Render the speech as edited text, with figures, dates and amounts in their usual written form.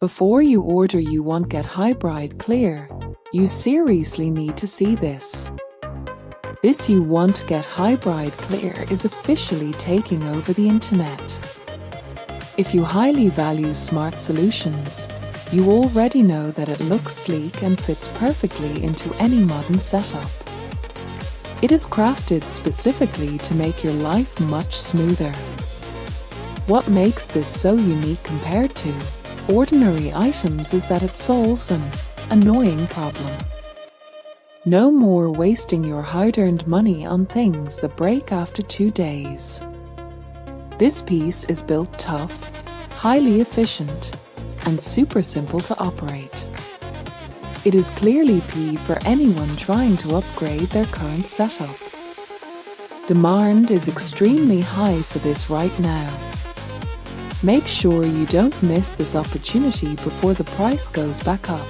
Before you order you want Get HIBRIDE Clear, you seriously need to see this. This You Want Get HIBRIDE Clear is officially taking over the internet. If you highly value smart solutions, you already know that it looks sleek and fits perfectly into any modern setup. It is crafted specifically to make your life much smoother. What makes this so unique compared to ordinary items is that it solves an annoying problem. No more wasting your hard-earned money on things that break after 2 days. This piece is built tough, highly efficient, and super simple to operate. It is clearly P for anyone trying to upgrade their current setup. Demand is extremely high for this right now. Make sure you don't miss this opportunity before the price goes back up.